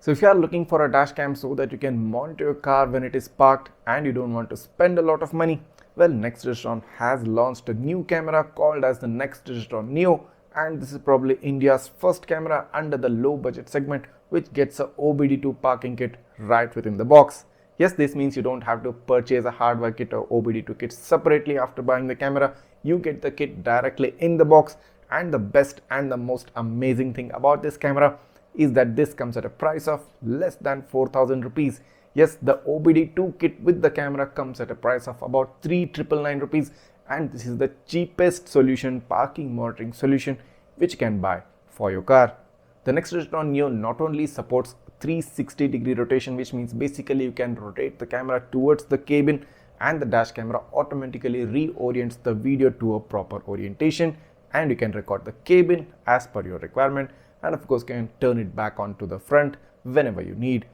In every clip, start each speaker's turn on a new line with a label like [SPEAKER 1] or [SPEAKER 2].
[SPEAKER 1] So if you are looking for a dash cam so that you can monitor your car when it is parked and you don't want to spend a lot of money, well, Nexdigitron has launched a new camera called as the Nexdigitron Neo, and this is probably India's first camera under the low budget segment which gets a OBD2 parking kit right within the box. Yes, this means you don't have to purchase a hardware kit or OBD2 kit separately after buying the camera. You get the kit directly in the box, and the best and the most amazing thing about this camera is that this comes at a price of less than 4,000 rupees. Yes, the OBD2 kit with the camera comes at a price of about 3,999 rupees, and this is the cheapest solution, parking monitoring solution, which you can buy for your car. The Nexdigitron Neo not only supports 360-degree rotation, which means basically you can rotate the camera towards the cabin and the dash camera automatically reorients the video to a proper orientation, and you can record the cabin as per your requirement, and of course can turn it back onto the front whenever you need.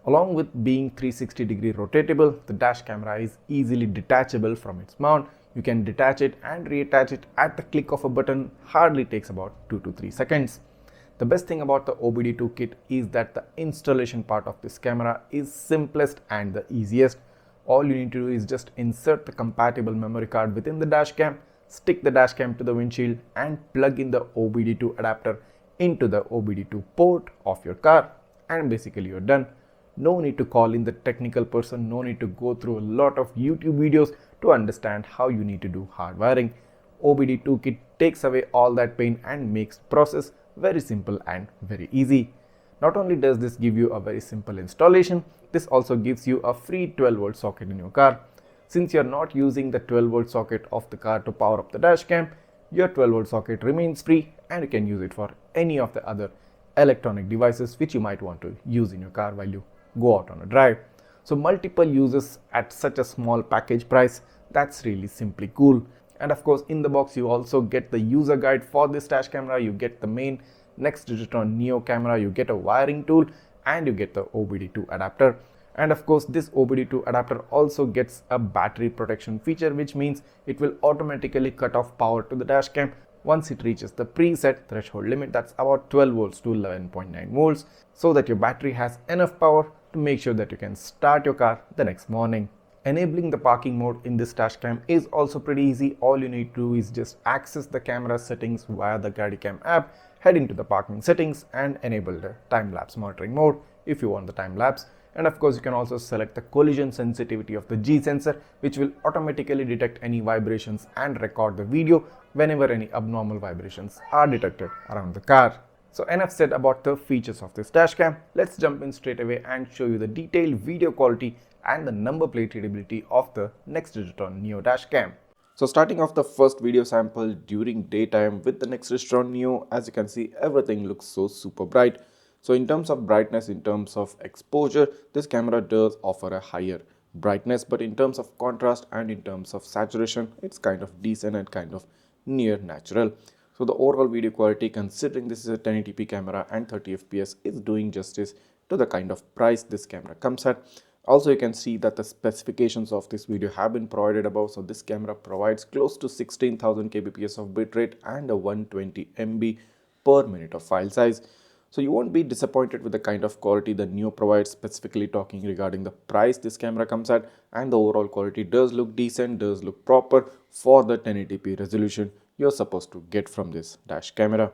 [SPEAKER 1] Along with being 360-degree rotatable, the dash camera is easily detachable from its mount. You can detach it and reattach it at the click of a button. Hardly takes about 2 to 3 seconds. The best thing about the OBD2 kit is that the installation part of this camera is simplest and the easiest. All you need to do is just insert the compatible memory card within the dash cam, stick the dash cam to the windshield and plug in the OBD2 adapter into the OBD2 port of your car, and basically you're done. No need to call in the technical person, no need to go through a lot of YouTube videos to understand how you need to do hard wiring. OBD2 kit takes away all that pain and makes the process very simple and very easy. Not only does this give you a very simple installation, this also gives you a free 12-volt socket in your car. Since you're not using the 12-volt socket of the car to power up the dash cam, your 12-volt socket remains free and you can use it for any of the other electronic devices which you might want to use in your car while you go out on a drive. So multiple uses at such a small package price, that's really simply cool. And of course in the box you also get the user guide for this dash camera, you get the main Nexdigitron Neo camera, you get a wiring tool, and you get the OBD2 adapter. And of course this OBD2 adapter also gets a battery protection feature, which means it will automatically cut off power to the dash cam once it reaches the preset threshold limit, that's about 12 volts to 11.9 volts, so that your battery has enough power to make sure that you can start your car the next morning. Enabling the parking mode in this dash cam is also pretty easy. All you need to do is just access the camera settings via the GadiCam app, head into the parking settings and enable the time-lapse monitoring mode if you want the time-lapse. And of course you can also select the collision sensitivity of the G sensor, which will automatically detect any vibrations and record the video whenever any abnormal vibrations are detected around the car. So enough said about the features of this dashcam. Let's jump in straight away and show you the detailed video quality and the number plate readability of the Nexdigitron Neo dashcam. So starting off the first video sample during daytime with the Nexdigitron Neo, as you can see, everything looks so super bright. So in terms of brightness, in terms of exposure, this camera does offer a higher brightness, but in terms of contrast and in terms of saturation, it's kind of decent and kind of near natural. So the overall video quality, considering this is a 1080p camera and 30 fps, is doing justice to the kind of price this camera comes at. Also, you can see that the specifications of this video have been provided above. So this camera provides close to 16,000 kbps of bitrate and a 120 MB per minute of file size. So you won't be disappointed with the kind of quality the Neo provides, specifically talking regarding the price this camera comes at, and the overall quality does look decent, does look proper for the 1080p resolution you're supposed to get from this dash camera.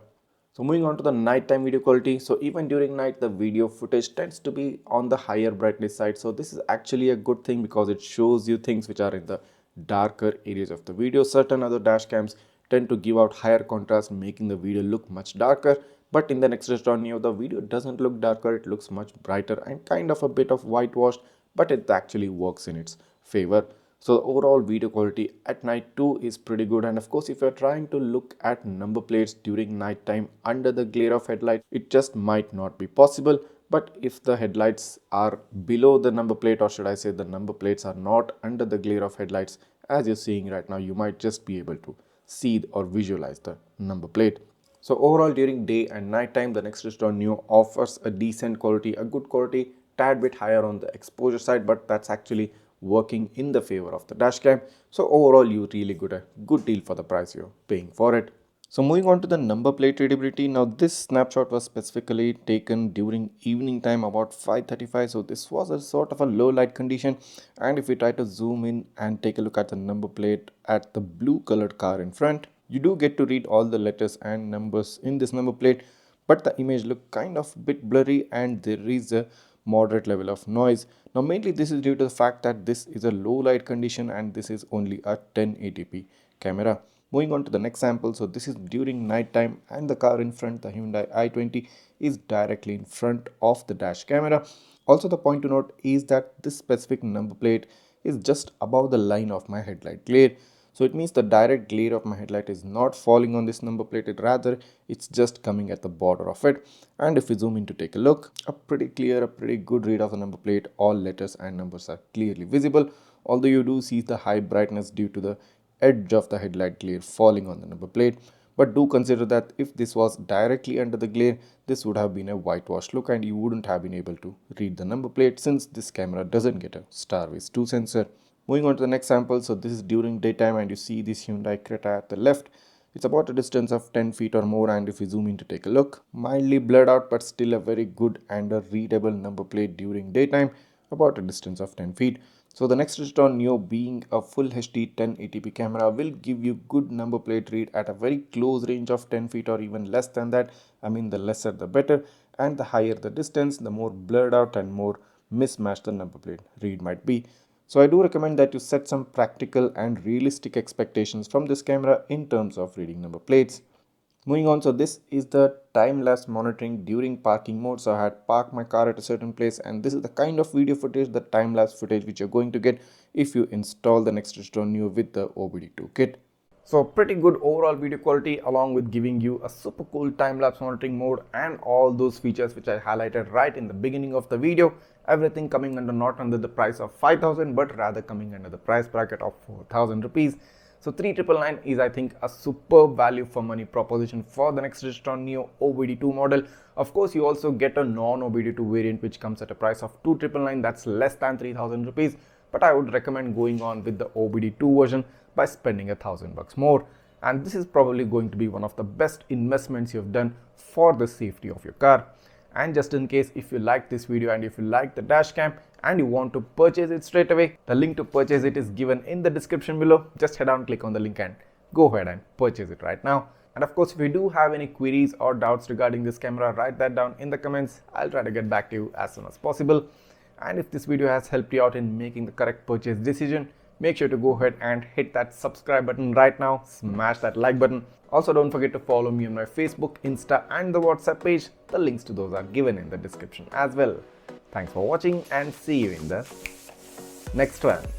[SPEAKER 1] So moving on to the nighttime video quality. So even during night, the video footage tends to be on the higher brightness side. So this is actually a good thing because it shows you things which are in the darker areas of the video. Certain other dash cams tend to give out higher contrast, making the video look much darker. But in the Nexdigitron Neo, the video doesn't look darker, it looks much brighter and kind of a bit of whitewashed, but it actually works in its favor. So the overall video quality at night too is pretty good. And of course, if you're trying to look at number plates during night time under the glare of headlight, it just might not be possible. But if the headlights are below the number plate, or should I say the number plates are not under the glare of headlights, as you're seeing right now, you might just be able to see or visualize the number plate. So overall, during day and night time, the Nexdigitron Neo offers a decent quality, a good quality, tad bit higher on the exposure side, but that's actually working in the favor of the dashcam. So overall, you really got a good deal for the price you're paying for it. So moving on to the number plate readability. Now this snapshot was specifically taken during evening time about 5:35. So this was a sort of a low light condition. And if we try to zoom in and take a look at the number plate at the blue colored car in front, you do get to read all the letters and numbers in this number plate, but the image look kind of a bit blurry and there is a moderate level of noise. Now mainly this is due to the fact that this is a low light condition and this is only a 1080p camera. Moving on to the next sample. So this is during night time and the car in front, the Hyundai i20, is directly in front of the dash camera. Also the point to note is that this specific number plate is just above the line of my headlight glare. So it means the direct glare of my headlight is not falling on this number plate, rather it's just coming at the border of it. And if we zoom in to take a look, a pretty clear, a pretty good read of the number plate. All letters and numbers are clearly visible, although you do see the high brightness due to the edge of the headlight glare falling on the number plate. But do consider that if this was directly under the glare, this would have been a whitewash look and you wouldn't have been able to read the number plate since this camera doesn't get a Starways 2 sensor. Moving on to the next sample. So this is during daytime and you see this Hyundai Creta at the left. It's about a distance of 10 feet or more, and if you zoom in to take a look, mildly blurred out but still a very good and a readable number plate during daytime, about a distance of 10 feet. So the Nexdigitron Neo, being a full HD 1080p camera, will give you good number plate read at a very close range of 10 feet or even less than that. I mean, the lesser the better, and the higher the distance, the more blurred out and more mismatched the number plate read might be. So I do recommend that you set some practical and realistic expectations from this camera in terms of reading number plates. Moving on, so this is the time-lapse monitoring during parking mode. So I had parked my car at a certain place, and this is the kind of video footage, the time-lapse footage, which you're going to get if you install the Nexdigitron Neo with the OBD2 kit. So pretty good overall video quality, along with giving you a super cool time-lapse monitoring mode and all those features which I highlighted right in the beginning of the video. Everything coming under not under the price of 5,000 but rather coming under the price bracket of 4,000 rupees. So 3,999 is, I think, a superb value for money proposition for the Nexdigitron Neo OBD2 model. Of course, you also get a non-OBD2 variant which comes at a price of 2,999, that's less than 3,000 rupees. But I would recommend going on with the OBD2 version by spending $1,000 more. And this is probably going to be one of the best investments you have done for the safety of your car. And just in case, if you like this video and if you like the dash cam and you want to purchase it straight away, the link to purchase it is given in the description below. Just head down, click on the link and go ahead and purchase it right now. And of course, if you do have any queries or doubts regarding this camera, write that down in the comments. I'll try to get back to you as soon as possible. And if this video has helped you out in making the correct purchase decision, make sure to go ahead and hit that subscribe button right now, smash that like button. Also, don't forget to follow me on my Facebook, Insta and the WhatsApp page. The links to those are given in the description as well. Thanks for watching and see you in the next one.